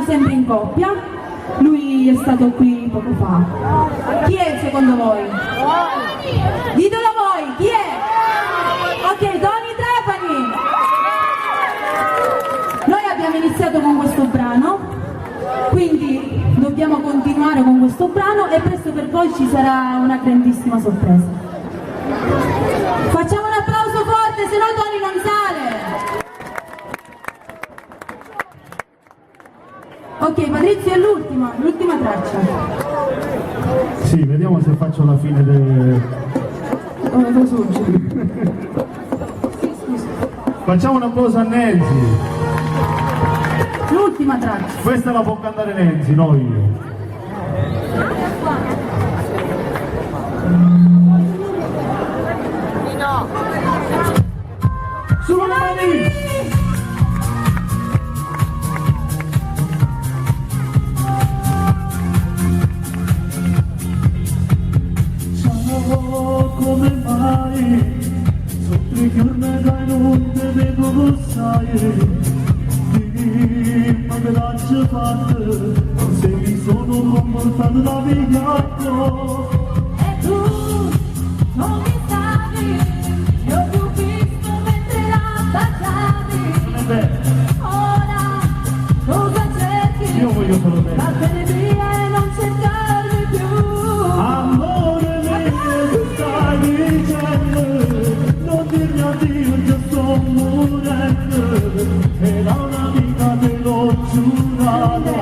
sempre in coppia, lui è stato qui poco fa. Chi è secondo voi? Ditelo voi, chi è? Ok, Tony Trapani. Noi abbiamo iniziato con questo brano, quindi dobbiamo continuare con questo brano e presto per voi ci sarà una grandissima sorpresa. Facciamo un applauso forte, se no Tony non sale. Ok, Patrizio è l'ultima traccia. Sì, vediamo se faccio la fine del... Facciamo un applauso a Nancy. L'ultima traccia. Questa la può cantare Nancy, non io. Sulle mani! Come mai sotto i giorni dai non te vedo lo sai dimmi che l'hai fatto se mi sono comportato da vigliacco E tu non mi stavi, io ti ho visto mentre la baciavi. Ora cosa cerchi? Io voglio solo te. Vattene via e non cercarmi più. Amore mio tu stai dicendo non dirmi addio io sto morendo e da un'amica te l'ho giurato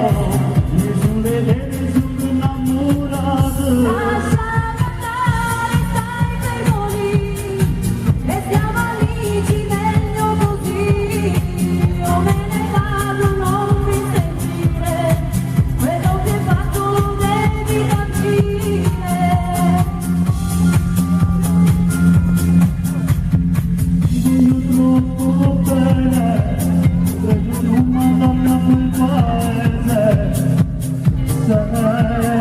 io sulle vene sono innamorato. Lasciami andare, stai fermo lì, restiamo amici, meglio così. Io me ne vado, non mi sentire, quello che hai fatto lo devi capire. Io troppo bene, prego non mandarmi a quel paese, se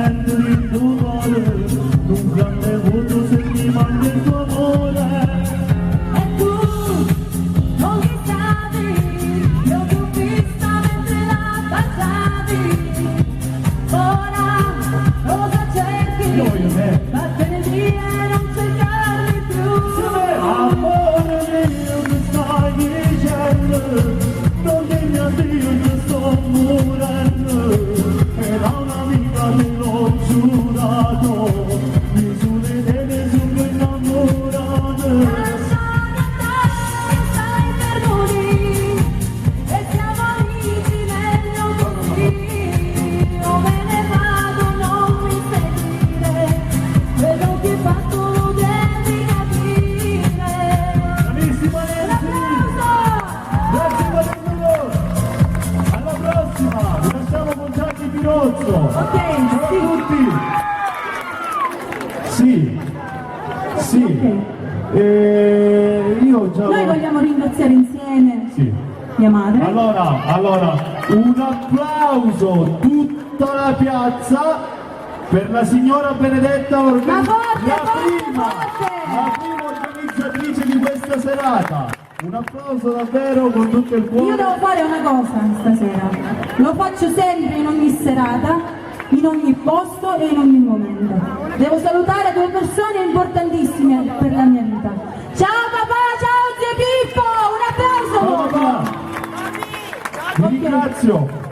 entri il tuo cuore, un grande vuoto se mi manca il tuo amore. E tu non mi stavi, io ti ho vista mentre la baciavi. Ora cosa cerchi? Io voglio te. Vattene via e non cercarmi più. Amore mio che stai dicendo, non dirmi addio io sto morendo, e da una vita te l'ho giurato, io sulle vene sono innamorato. Lasciami andare, stai fermo lì, restiamo amici, meglio così. Io me ne vado, non mi sentire, quello che hai fatto lo devi capire. Bravissima Nancy! Grazie Valentino! Alla prossima! Vi lasciamo con Gianni Pirozzo! Ok, Ciao sì. a tutti! Sì, sì. Ok. Io già... Noi vogliamo ringraziare insieme Sì. mia madre. Allora, un applauso tutta la piazza per la signora Benedetta Ma forte, la forte, prima organizzatrice di questa serata. Un applauso davvero con tutto il cuore. Io devo fare una cosa stasera, lo faccio sempre in ogni serata, in ogni posto e in ogni momento. Devo salutare due persone importantissime per la mia vita. Ciao papà, ciao zio Pippo, un applauso! Ciao papà! Vi ringrazio!